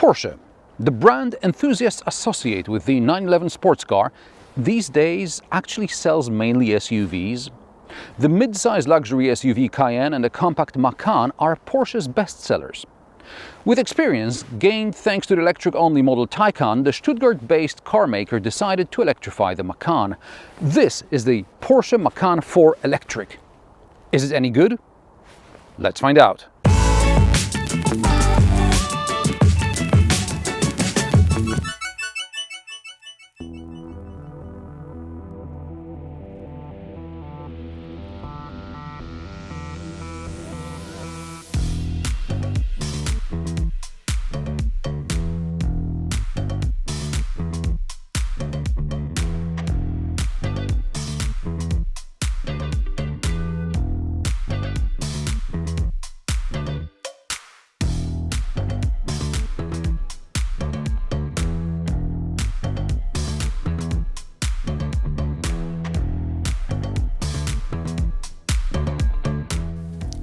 Porsche, the brand enthusiasts associate with the 911 sports car, these days actually sells mainly SUVs. The mid-size luxury SUV Cayenne and the compact Macan are Porsche's best sellers. With experience gained thanks to the electric-only model Taycan, the Stuttgart-based carmaker decided to electrify the Macan. This is the Porsche Macan 4 Electric. Is it any good? Let's find out.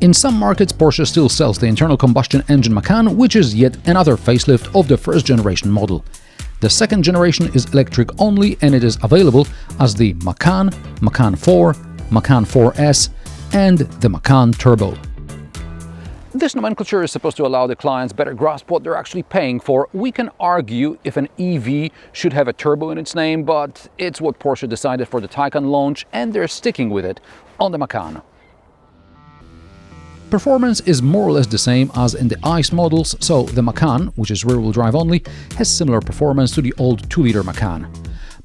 In some markets, Porsche still sells the internal combustion engine Macan, which is yet another facelift of the first generation model. The second generation is electric only and it is available as the Macan, Macan 4, Macan 4S and the Macan Turbo. This nomenclature is supposed to allow the clients better grasp what they're actually paying for. We can argue if an EV should have a turbo in its name, but it's what Porsche decided for the Taycan launch and they're sticking with it on the Macan. Performance is more or less the same as in the ICE models, so the Macan, which is rear-wheel drive only, has similar performance to the old 2-liter Macan.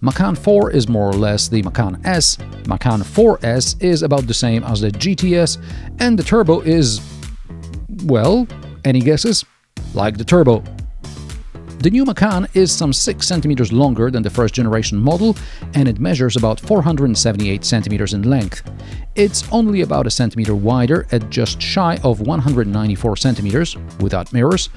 Macan 4 is more or less the Macan S, Macan 4S is about the same as the GTS, and the Turbo is, well, any guesses? Like the Turbo. The new Macan is some 6 cm longer than the first generation model and it measures about 478 cm in length. It's only about a centimeter wider at just shy of 194 cm without mirrors.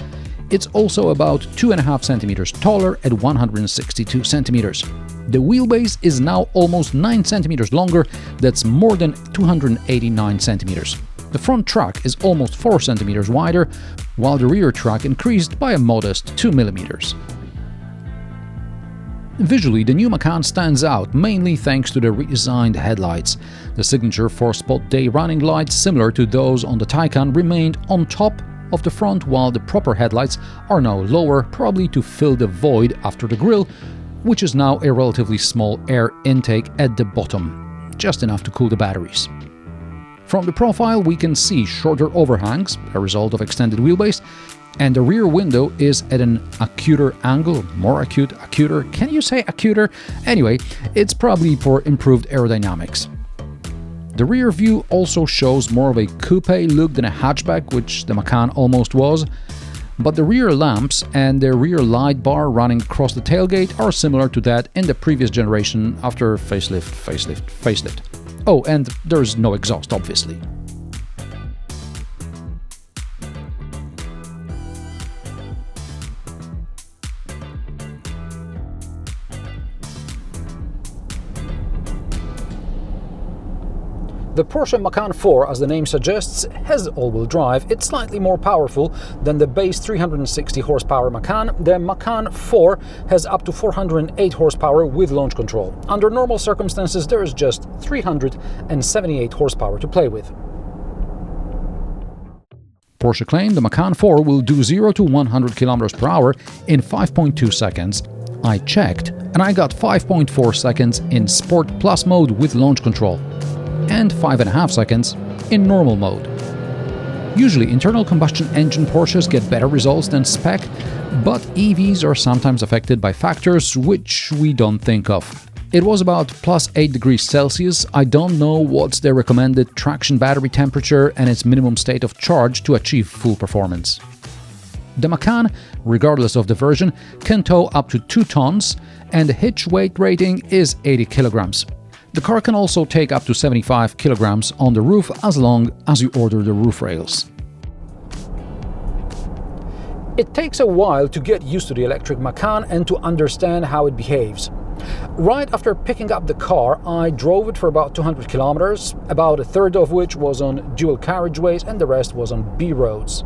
It's also about 2.5 cm taller at 162 cm. The wheelbase is now almost 9 cm longer, that's more than 289 cm. The front track is almost 4 cm wider, while the rear track increased by a modest 2 mm. Visually, the new Macan stands out mainly thanks to the redesigned headlights. The signature 4-spot day running lights, similar to those on the Taycan, remained on top of the front, while the proper headlights are now lower, probably to fill the void after the grille, which is now a relatively small air intake at the bottom, just enough to cool the batteries. From the profile we can see shorter overhangs, a result of extended wheelbase, and the rear window is at an acuter angle, more acute, acuter, can you say acuter? Anyway, it's probably for improved aerodynamics. The rear view also shows more of a coupe look than a hatchback, which the Macan almost was, but the rear lamps and the rear light bar running across the tailgate are similar to that in the previous generation after facelift. Oh, and there's no exhaust, obviously. The Porsche Macan 4, as the name suggests, has all-wheel drive. It's slightly more powerful than the base 360 horsepower Macan. The Macan 4 has up to 408 horsepower with launch control. Under normal circumstances, there is just 378 horsepower to play with. Porsche claimed the Macan 4 will do 0 to 100 km per hour in 5.2 seconds. I checked and I got 5.4 seconds in Sport Plus mode with launch control, and 5.5 seconds in normal mode. Usually internal combustion engine Porsches get better results than spec, but EVs are sometimes affected by factors which we don't think of. It was about plus 8 degrees Celsius. I don't know what's the recommended traction battery temperature and its minimum state of charge to achieve full performance. The Macan, regardless of the version, can tow up to 2 tons and the hitch weight rating is 80 kilograms. The car can also take up to 75 kilograms on the roof as long as you order the roof rails. It takes a while to get used to the electric Macan and to understand how it behaves. Right after picking up the car, I drove it for about 200 kilometers, about a third of which was on dual carriageways and the rest was on B roads.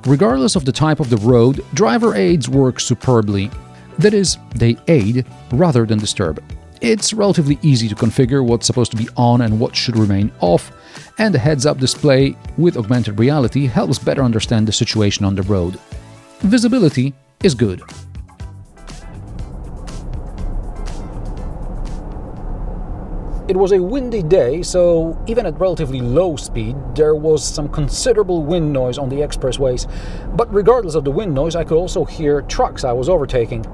Regardless of the type of the road, driver aids work superbly. That is, they aid rather than disturb. It's relatively easy to configure what's supposed to be on and what should remain off, and the heads-up display with augmented reality helps better understand the situation on the road. Visibility is good. It was a windy day, so even at relatively low speed, there was some considerable wind noise on the expressways. But regardless of the wind noise, I could also hear trucks I was overtaking.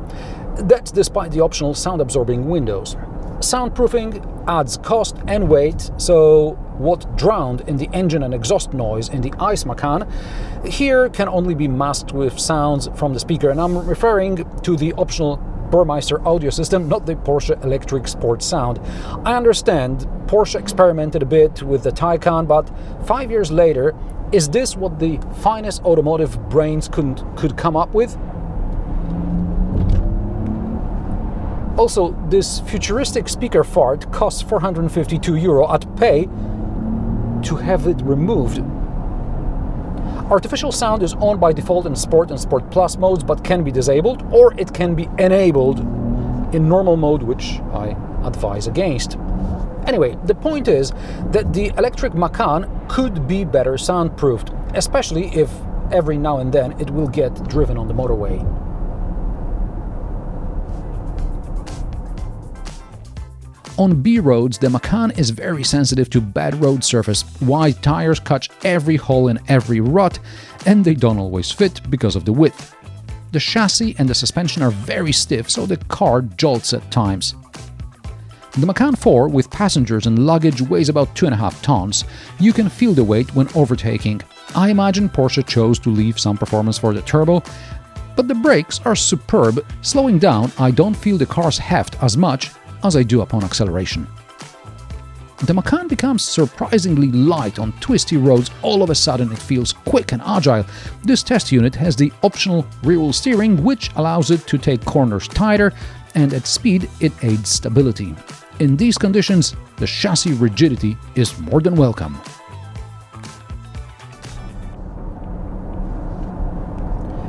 That's despite the optional sound-absorbing windows. Soundproofing adds cost and weight, so what drowned in the engine and exhaust noise in the ICE Macan here can only be masked with sounds from the speaker, and I'm referring to the optional Burmeister audio system, not the Porsche electric sport sound. I understand Porsche experimented a bit with the Taycan, but 5 years later, is this what the finest automotive brains could come up with? Also, this futuristic speaker fart costs €452. I'd pay to have it removed. Artificial sound is on by default in Sport and Sport Plus modes, but can be disabled, or it can be enabled in normal mode, which I advise against. Anyway, the point is that the electric Macan could be better soundproofed, especially if every now and then it will get driven on the motorway. On B roads, the Macan is very sensitive to bad road surface. Wide tires catch every hole in every rut, and they don't always fit because of the width. The chassis and the suspension are very stiff, so the car jolts at times. The Macan 4 with passengers and luggage weighs about 2.5 tons. You can feel the weight when overtaking. I imagine Porsche chose to leave some performance for the turbo, but the brakes are superb. Slowing down, I don't feel the car's heft as much as I do upon acceleration. The Macan becomes surprisingly light on twisty roads. All of a sudden it feels quick and agile. This test unit has the optional rear-wheel steering, which allows it to take corners tighter, and at speed it aids stability. In these conditions, the chassis rigidity is more than welcome.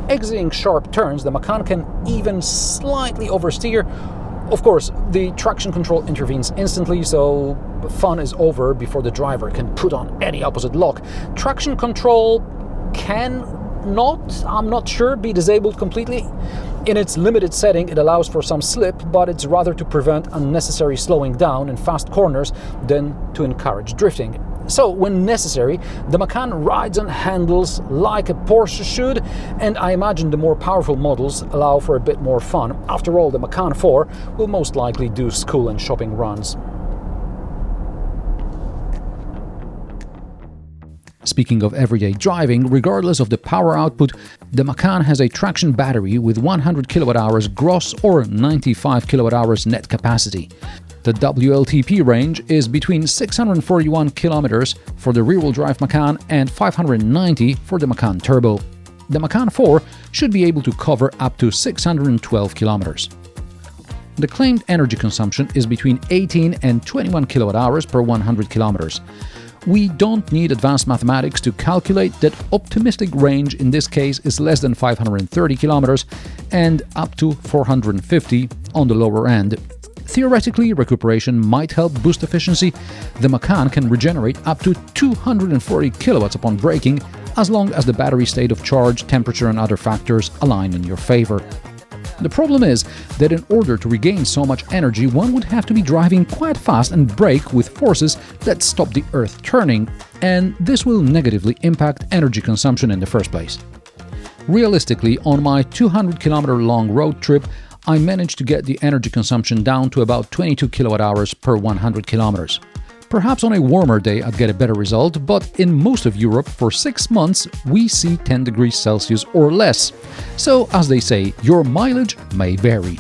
Exiting sharp turns, the Macan can even slightly oversteer. Of course, the traction control intervenes instantly, so fun is over before the driver can put on any opposite lock. Traction control can not, I'm not sure, be disabled completely. In its limited setting, it allows for some slip, but it's rather to prevent unnecessary slowing down in fast corners than to encourage drifting. So, when necessary, the Macan rides and handles like a Porsche should, and I imagine the more powerful models allow for a bit more fun. After all, the Macan 4 will most likely do school and shopping runs. Speaking of everyday driving, regardless of the power output, the Macan has a traction battery with 100 kWh gross or 95 kWh net capacity. The WLTP range is between 641 km for the rear-wheel drive Macan and 590 for the Macan Turbo. The Macan 4 should be able to cover up to 612 km. The claimed energy consumption is between 18 and 21 kWh per 100 km. We don't need advanced mathematics to calculate that optimistic range in this case is less than 530 km and up to 450 on the lower end. Theoretically, recuperation might help boost efficiency. The Macan can regenerate up to 240 kilowatts upon braking, as long as the battery state of charge, temperature and other factors align in your favor. The problem is that in order to regain so much energy, one would have to be driving quite fast and brake with forces that stop the Earth turning, and this will negatively impact energy consumption in the first place. Realistically, on my 200-kilometer long road trip, I managed to get the energy consumption down to about 22 kilowatt-hours per 100 kilometers. Perhaps on a warmer day I'd get a better result, but in most of Europe for 6 months we see 10 degrees Celsius or less. So, as they say, your mileage may vary.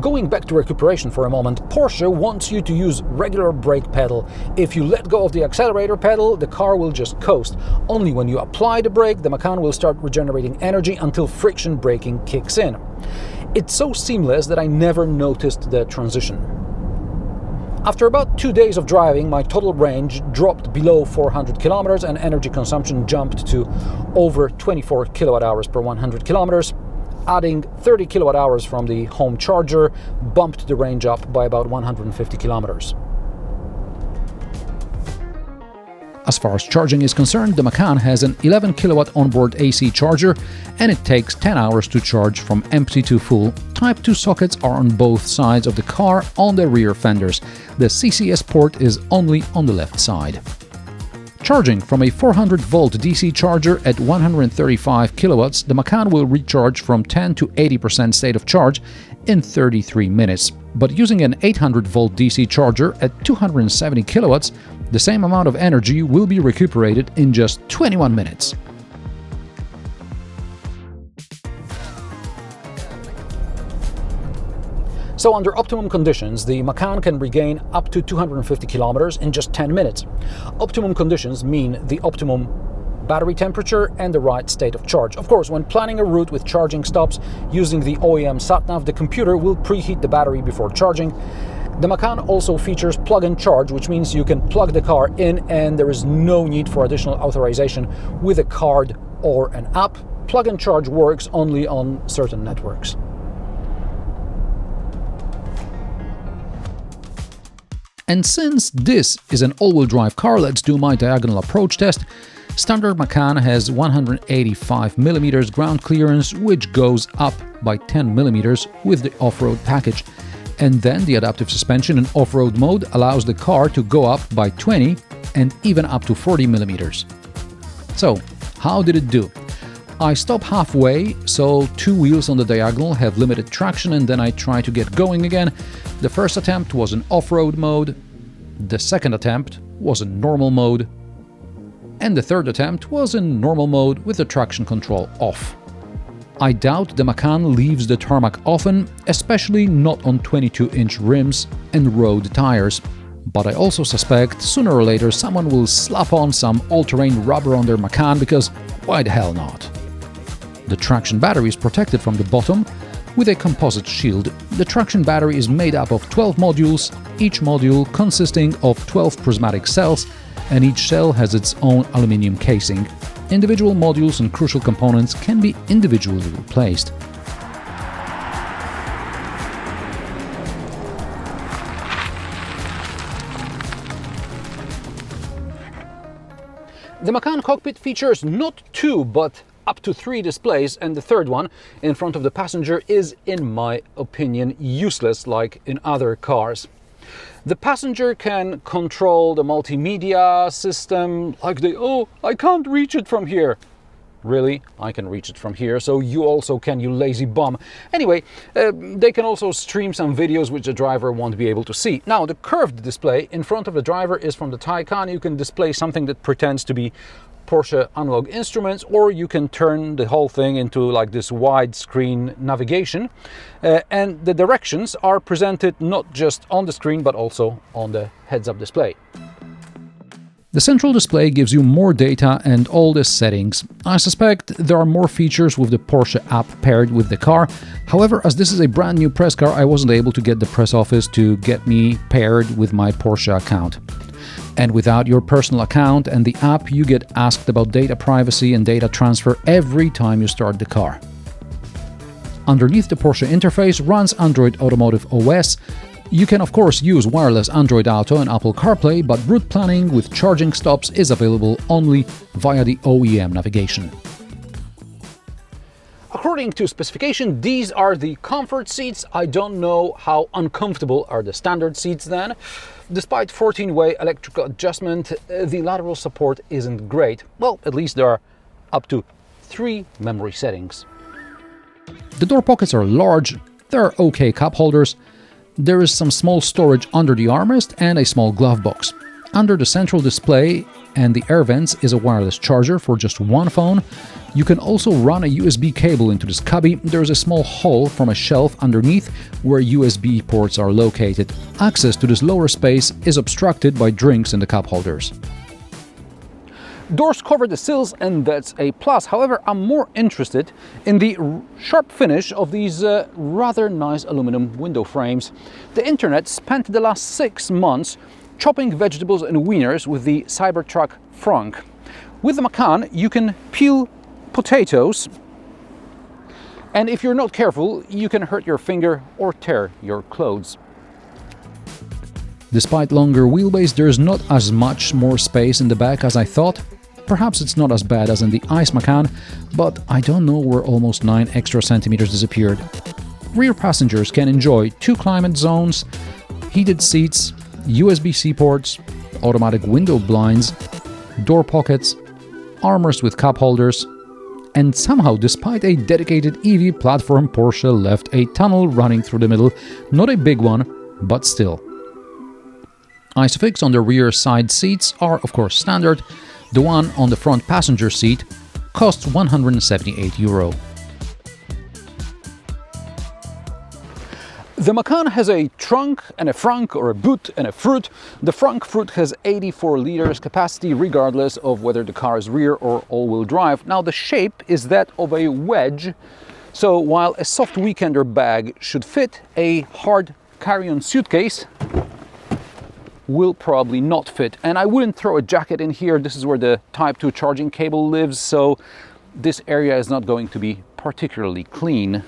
Going back to recuperation for a moment, Porsche wants you to use regular brake pedal. If you let go of the accelerator pedal, the car will just coast. Only when you apply the brake, the Macan will start regenerating energy until friction braking kicks in. It's so seamless that I never noticed the transition. After about 2 days of driving, my total range dropped below 400 kilometers and energy consumption jumped to over 24 kilowatt hours per 100 kilometers. Adding 30 kilowatt hours from the home charger bumped the range up by about 150 kilometers. As far as charging is concerned, the Macan has an 11 kilowatt onboard AC charger and it takes 10 hours to charge from empty to full. Type 2 sockets are on both sides of the car on the rear fenders. The CCS port is only on the left side. Charging from a 400-volt DC charger at 135 kilowatts, the Macan will recharge from 10 to 80% state of charge in 33 minutes. But using an 800-volt DC charger at 270 kilowatts, the same amount of energy will be recuperated in just 21 minutes. So under optimum conditions, the Macan can regain up to 250 kilometers in just 10 minutes. Optimum conditions mean the optimum battery temperature and the right state of charge. Of course, when planning a route with charging stops using the OEM sat-nav, the computer will preheat the battery before charging. The Macan also features plug and charge, which means you can plug the car in and there is no need for additional authorization with a card or an app. Plug and charge works only on certain networks. And since this is an all-wheel drive car, let's do my diagonal approach test. Standard Macan has 185mm ground clearance, which goes up by 10mm with the off-road package. And then the adaptive suspension in off-road mode allows the car to go up by 20 and even up to 40mm. So, how did it do? I stop halfway, so 2 wheels on the diagonal have limited traction and then I try to get going again. The first attempt was in off-road mode, the second attempt was in normal mode, and the third attempt was in normal mode with the traction control off. I doubt the Macan leaves the tarmac often, especially not on 22-inch rims and road tires. But I also suspect sooner or later someone will slap on some all-terrain rubber on their Macan because why the hell not? The traction battery is protected from the bottom with a composite shield. The traction battery is made up of 12 modules, each module consisting of 12 prismatic cells, and each cell has its own aluminium casing. Individual modules and crucial components can be individually replaced. The Macan cockpit features not 2 but up to 3 displays, and the third one in front of the passenger is, in my opinion, useless like in other cars. The passenger can control the multimedia system like I can't reach it from here. Really? I can reach it from here, so you also can, you lazy bum. Anyway, they can also stream some videos which the driver won't be able to see. Now, the curved display in front of the driver is from the Taycan. You can display something that pretends to be Porsche analog instruments, or you can turn the whole thing into like this widescreen navigation, and the directions are presented not just on the screen but also on the heads-up display. The central display gives you more data and all the settings. I suspect there are more features with the Porsche app paired with the car. However, as this is a brand new press car, I wasn't able to get the press office to get me paired with my Porsche account. And without your personal account and the app, you get asked about data privacy and data transfer every time you start the car. Underneath the Porsche interface runs Android Automotive OS. You can of course use wireless Android Auto and Apple CarPlay, but route planning with charging stops is available only via the OEM navigation. According to specification, these are the comfort seats. I don't know how uncomfortable are the standard seats then. Despite 14-way electrical adjustment, the lateral support isn't great. Well, at least there are up to 3 memory settings. The door pockets are large, there are okay cup holders, there is some small storage under the armrest and a small glove box. Under the central display and the air vents is a wireless charger for just one phone. You can also run a USB cable into this cubby. There is a small hole from a shelf underneath where USB ports are located. Access to this lower space is obstructed by drinks in the cup holders. Doors cover the sills and that's a plus. However, I'm more interested in the sharp finish of these rather nice aluminum window frames. The internet spent the last 6 months chopping vegetables and wieners with the Cybertruck frunk. With the Macan, you can peel potatoes, and if you're not careful, you can hurt your finger or tear your clothes. Despite longer wheelbase, there's not as much more space in the back as I thought. Perhaps it's not as bad as in the Ice Macan, but I don't know where almost 9 extra centimeters disappeared. Rear passengers can enjoy 2 climate zones, heated seats, USB-C ports, automatic window blinds, door pockets, armrest with cup holders, and somehow, despite a dedicated EV platform, Porsche left a tunnel running through the middle. Not a big one, but still. Isofix on the rear side seats are of course standard. The one on the front passenger seat costs €178. The Macan has a trunk and a frunk, or a boot and a fruit. The frunk fruit has 84 liters capacity regardless of whether the car is rear or all-wheel drive. Now the shape is that of a wedge, so while a soft weekender bag should fit, a hard carry-on suitcase will probably not fit. And I wouldn't throw a jacket in here. This is where the Type 2 charging cable lives, so this area is not going to be particularly clean.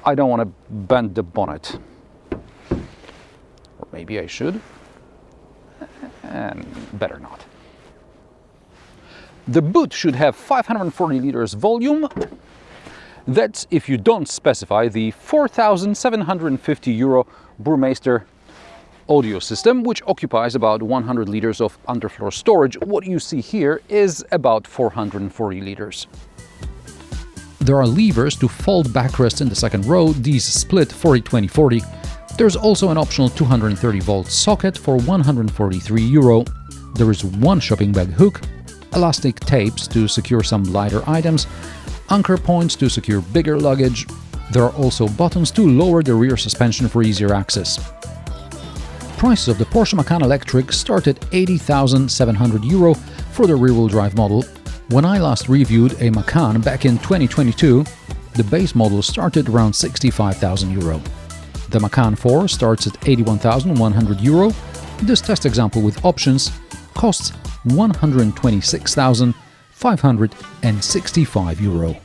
I don't want to bend the bonnet. Or maybe I should. And better not. The boot should have 540 liters volume. That's if you don't specify the €4,750 Burmeister audio system, which occupies about 100 liters of underfloor storage. What you see here is about 440 liters. There are levers to fold backrest in the second row. These split 40-20-40. There's also an optional 230-volt socket for €143. There is one shopping bag hook, elastic tapes to secure some lighter items, anchor points to secure bigger luggage. There are also buttons to lower the rear suspension for easier access. Prices of the Porsche Macan Electric start at €80,700 for the rear-wheel drive model. When I last reviewed a Macan back in 2022, the base model started around €65,000. The Macan 4 starts at €81,100. This test example with options costs €126,565.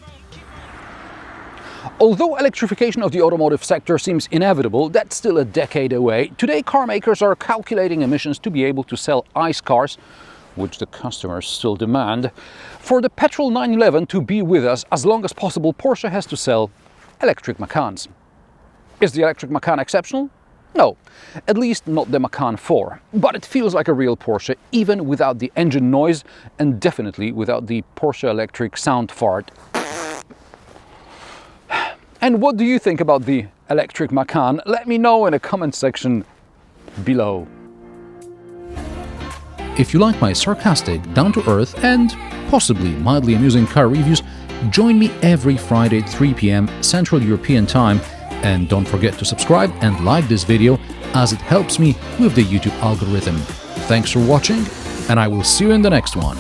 Although electrification of the automotive sector seems inevitable, that's still a decade away. Today, car makers are calculating emissions to be able to sell ICE cars, which the customers still demand. For the petrol 911 to be with us as long as possible, Porsche has to sell electric Macans. Is the electric Macan exceptional? No, at least not the Macan 4. But it feels like a real Porsche, even without the engine noise and definitely without the Porsche electric sound fart. And what do you think about the electric Macan? Let me know in the comment section below. If you like my sarcastic, down-to-earth and possibly mildly amusing car reviews, join me every Friday at 3 p.m. Central European Time. And don't forget to subscribe and like this video, as it helps me with the YouTube algorithm. Thanks for watching, and I will see you in the next one.